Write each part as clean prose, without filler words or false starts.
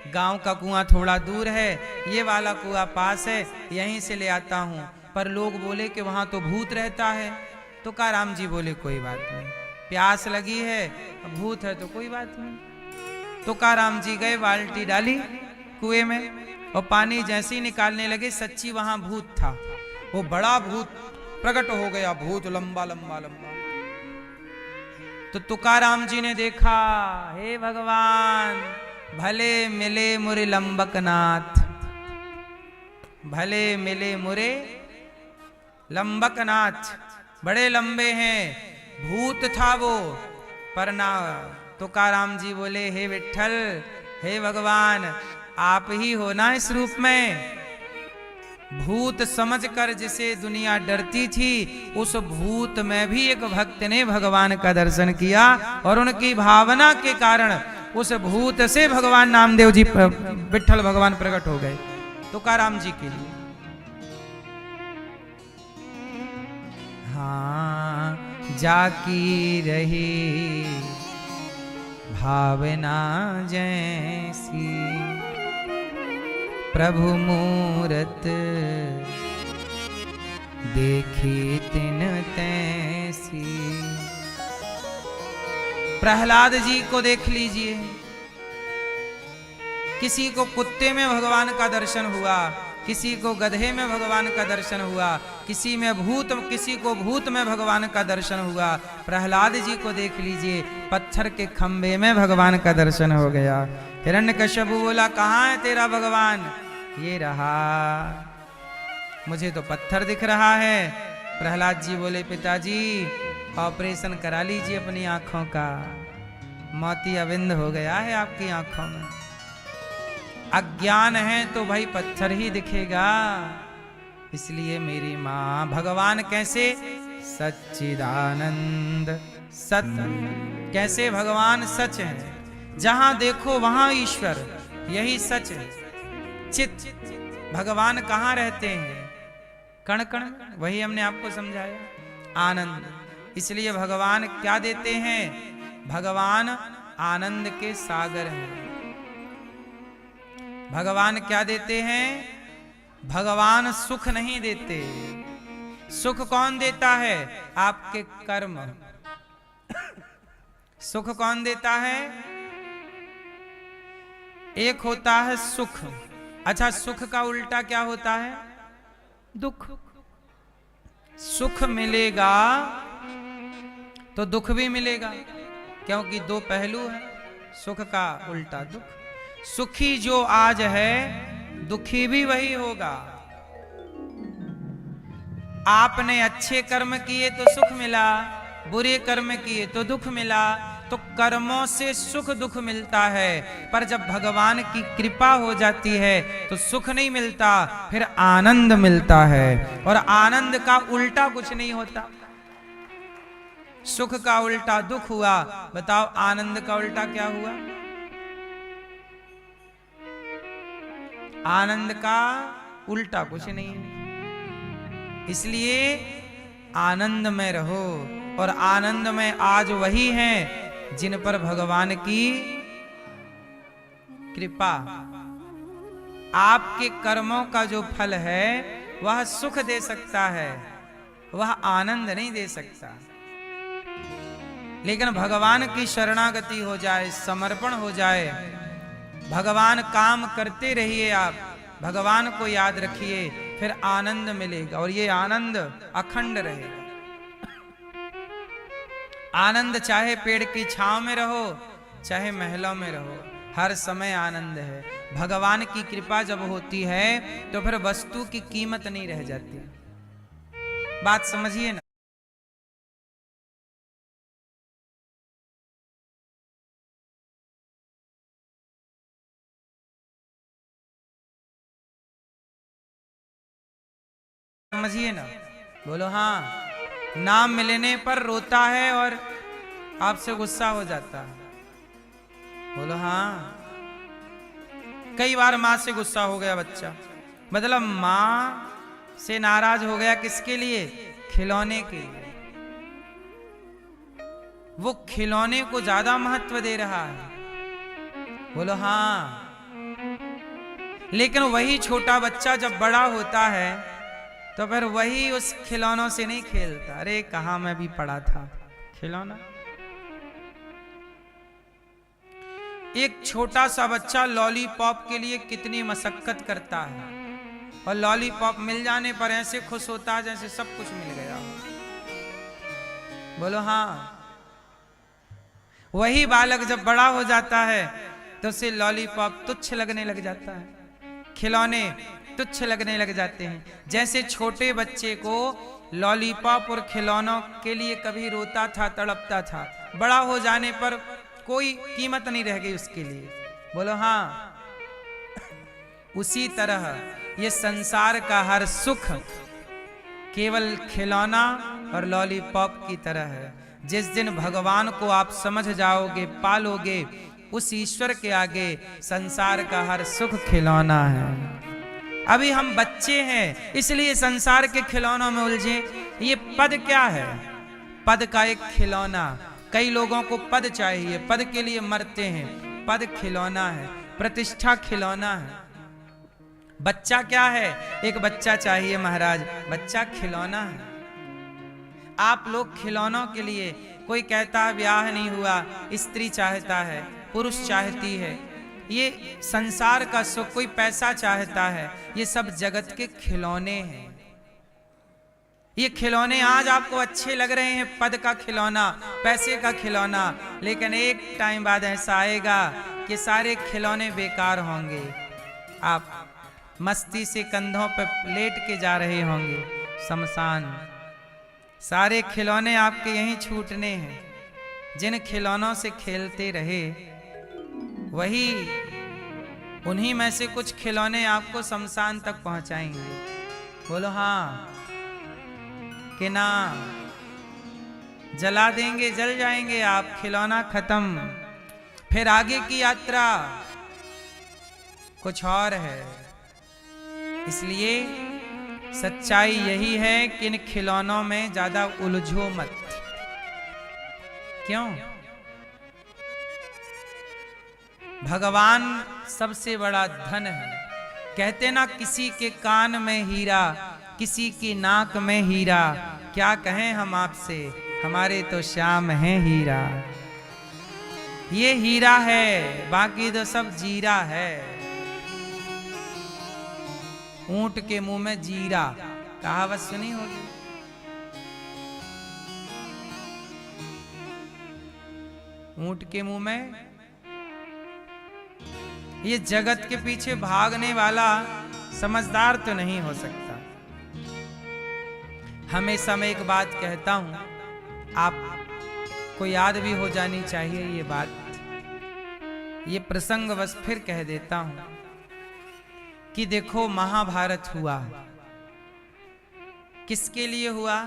गांव का कुआं थोड़ा दूर है, ये वाला कुआं पास है, यहीं से ले आता हूँ। पर लोग बोले कि वहां तो भूत रहता है। तुकाराम जी बोले कोई बात नहीं, प्यास लगी है, भूत है तो कोई बात नहीं। तुकाराम जी गए, बाल्टी डाली कुएं में और पानी जैसे ही निकालने लगे, सच्ची वहां भूत था। वो बड़ा भूत प्रकट हो गया, भूत लंबा लंबा लंबा। तो तुकाराम जी ने देखा, हे भगवान भले मिले मुरे लंबकनाथ, भले मिले मुरे लंबकनाथ, बड़े लंबे हैं। भूत था वो, पर ना। तुकाराम जी बोले, हे विठ्ठल, हे भगवान, आप ही हो ना इस रूप में। भूत समझकर जिसे दुनिया डरती थी, उस भूत में भी एक भक्त ने भगवान का दर्शन किया, और उनकी भावना के कारण उस भूत से भगवान नामदेव जी, विठ्ठल भगवान प्रकट हो गए तुकाराम जी के लिए। हाँ, जाकी रही भावना जैसी, प्रभु मूरत देखी तिन तैसी। प्रहलाद जी को देख लीजिए, किसी को कुत्ते में भगवान का दर्शन हुआ, किसी को गधे में भगवान का दर्शन हुआ, किसी को भूत में भगवान का दर्शन हुआ। प्रहलाद जी को देख लीजिए, पत्थर के खंबे में भगवान का दर्शन हो गया। हिरण्यकश्यप बोला, कहाँ है तेरा भगवान? ये रहा, मुझे तो पत्थर दिख रहा है। प्रहलाद जी बोले, पिताजी ऑपरेशन करा लीजिए अपनी आंखों का, मोतियाबिंद हो गया है आपकी आंखों में। अज्ञान है तो भाई पत्थर ही दिखेगा। इसलिए मेरी माँ, भगवान कैसे? सच्चिदानंद सत्य। कैसे भगवान सच है, जहां देखो वहां ईश्वर, यही सच है। चित भगवान कहाँ रहते हैं? कण कण, वही हमने आपको समझाया, आनंद। इसलिए भगवान क्या देते हैं? भगवान आनंद के सागर हैं। भगवान क्या देते हैं? भगवान सुख नहीं देते। सुख कौन देता है? आपके कर्म। सुख कौन देता है? एक होता है सुख। अच्छा, सुख का उल्टा क्या होता है? दुख। सुख मिलेगा तो दुख भी मिलेगा, क्योंकि दो पहलू हैं। सुख का उल्टा दुख। सुखी जो आज है, दुखी भी वही होगा। आपने अच्छे कर्म किए तो सुख मिला, बुरे कर्म किए तो दुख मिला। तो कर्मों से सुख दुख मिलता है, पर जब भगवान की कृपा हो जाती है तो सुख नहीं मिलता, फिर आनंद मिलता है। और आनंद का उल्टा कुछ नहीं होता। सुख का उल्टा दुख हुआ, बताओ आनंद का उल्टा क्या हुआ? आनंद का उल्टा कुछ नहीं है। इसलिए आनंद में रहो, और आनंद में आज वही हैं जिन पर भगवान की कृपा। आपके कर्मों का जो फल है वह सुख दे सकता है, वह आनंद नहीं दे सकता। लेकिन भगवान की शरणागति हो जाए, समर्पण हो जाए, भगवान काम करते रहिए, आप भगवान को याद रखिए, फिर आनंद मिलेगा। और ये आनंद अखंड रहेगा। आनंद चाहे पेड़ की छांव में रहो, चाहे महलों में रहो, हर समय आनंद है। भगवान की कृपा जब होती है तो फिर वस्तु की कीमत नहीं रह जाती। बात समझिए ना। समझिए ना, बोलो हाँ। नाम मिलने पर रोता है और आपसे गुस्सा हो जाता है, बोलो हाँ। कई बार माँ से गुस्सा हो गया बच्चा, मतलब माँ से नाराज हो गया, किसके लिए? खिलौने के लिए। वो खिलौने को ज्यादा महत्व दे रहा है, बोलो हाँ। लेकिन वही छोटा बच्चा जब बड़ा होता है तो फिर वही उस खिलौनों से नहीं खेलता। अरे कहाँ मैं भी पड़ा था खिलौना। एक छोटा सा बच्चा लॉलीपॉप के लिए कितनी मशक्कत करता है, और लॉलीपॉप मिल जाने पर ऐसे खुश होता है जैसे सब कुछ मिल गया। बोलो हाँ। वही बालक जब बड़ा हो जाता है तो उसे लॉलीपॉप तुच्छ लगने लग जाता है, खिलौने तुच्छ लगने लग जाते हैं। जैसे छोटे बच्चे को लॉलीपॉप और खिलौनों के लिए कभी रोता था, तड़पता था, बड़ा हो जाने पर कोई कीमत नहीं रह गई उसके लिए। बोलो हाँ। उसी तरह ये संसार का हर सुख केवल खिलौना और लॉलीपॉप की तरह है। जिस दिन भगवान को आप समझ जाओगे, पालोगे, उस ईश्वर के आगे संसार का हर सुख खिलौना है। अभी हम बच्चे हैं इसलिए संसार के खिलौनों में उलझे। ये पद क्या है? पद का एक खिलौना। कई लोगों को पद चाहिए, पद के लिए मरते हैं। पद खिलौना है, प्रतिष्ठा खिलौना है। बच्चा क्या है? एक बच्चा चाहिए महाराज, बच्चा खिलौना है। आप लोग खिलौनों के लिए, कोई कहता है ब्याह नहीं हुआ, स्त्री चाहता है, पुरुष चाहती है, ये संसार का सुख, कोई पैसा चाहता है, ये सब जगत के खिलौने हैं। ये खिलौने आज आपको अच्छे लग रहे हैं, पद का खिलौना, पैसे का खिलौना, लेकिन एक टाइम बाद ऐसा आएगा कि सारे खिलौने बेकार होंगे। आप मस्ती से कंधों पर लेट के जा रहे होंगे शमशान। सारे खिलौने आपके यहीं छूटने हैं। जिन खिलौनों से खेलते रहे वही, उन्हीं में से कुछ खिलौने आपको शमशान तक पहुंचाएंगे। बोलो हाँ कि ना? जला देंगे, जल जाएंगे आप, खिलौना खत्म। फिर आगे की यात्रा कुछ और है। इसलिए सच्चाई यही है कि इन खिलौनों में ज्यादा उलझो मत। क्यों? भगवान सबसे बड़ा धन है। कहते ना, किसी के कान में हीरा, किसी की नाक में हीरा, क्या कहें हम आपसे, हमारे तो श्याम है हीरा। ये हीरा है, बाकी तो सब जीरा है। ऊंट के मुंह में जीरा, कहावत सुनी होगी। ऊंट के मुंह में, ये जगत के पीछे भागने वाला समझदार तो नहीं हो सकता। हमेशा मैं एक बात कहता हूं, आपको याद भी हो जानी चाहिए ये बात, ये प्रसंग बस फिर कह देता हूं कि देखो, महाभारत हुआ किसके लिए हुआ?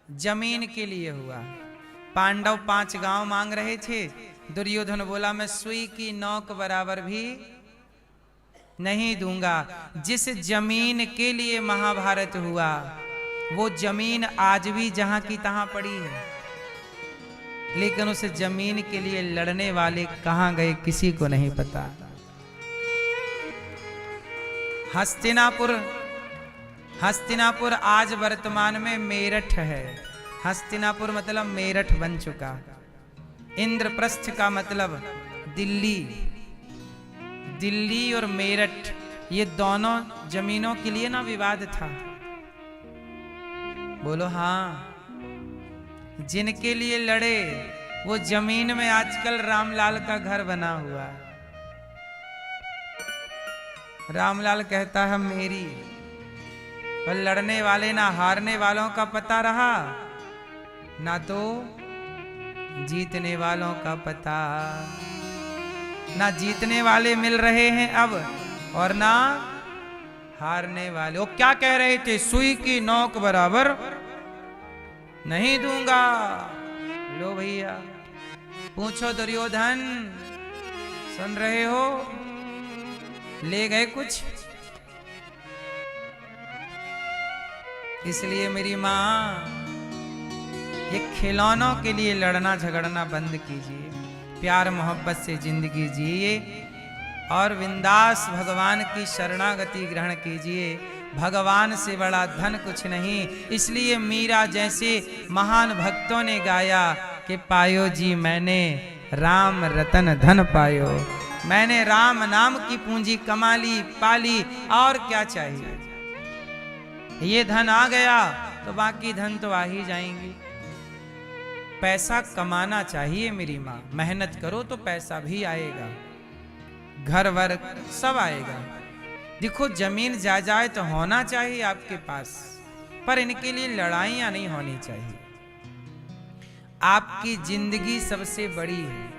जमीन के लिए हुआ। पांडव 5 गांव मांग रहे थे। दुर्योधन बोला, मैं सुई की नोक बराबर भी नहीं दूंगा। जिस जमीन के लिए महाभारत हुआ, वो जमीन आज भी जहां की तहां पड़ी है, लेकिन उस जमीन के लिए लड़ने वाले कहां गए किसी को नहीं पता। हस्तिनापुर आज वर्तमान में मेरठ है। हस्तिनापुर मतलब मेरठ बन चुका। इंद्रप्रस्थ का मतलब दिल्ली। दिल्ली और मेरठ, ये दोनों जमीनों के लिए ना विवाद था। बोलो हाँ। जिनके लिए लड़े वो जमीन में आजकल रामलाल का घर बना हुआ है। रामलाल कहता है मेरी, पर लड़ने वाले ना हारने वालों का पता रहा, ना तो जीतने वालों का पता। ना जीतने वाले मिल रहे हैं अब, और ना हारने वाले। वो क्या कह रहे थे? सुई की नोक बराबर नहीं दूंगा। लो भैया, पूछो दुर्योधन, सुन रहे हो? ले गए कुछ। इसलिए मेरी मां, ये खिलौनों के लिए लड़ना झगड़ना बंद कीजिए। प्यार मोहब्बत से जिंदगी जिए। और विंदास भगवान की शरणागति ग्रहण कीजिए। भगवान से बड़ा धन कुछ नहीं। इसलिए मीरा जैसे महान भक्तों ने गाया कि पायो जी मैंने राम रतन धन पायो, मैंने राम नाम की पूंजी कमा ली, पाली, और क्या चाहिए। ये धन आ गया तो बाकी धन तो आ ही जाएंगे। पैसा कमाना चाहिए मेरी माँ, मेहनत करो तो पैसा भी आएगा, घर वर सब आएगा। देखो जमीन जायदाद तो होना चाहिए आपके पास, पर इनके लिए लड़ाइयां नहीं होनी चाहिए। आपकी जिंदगी सबसे बड़ी है।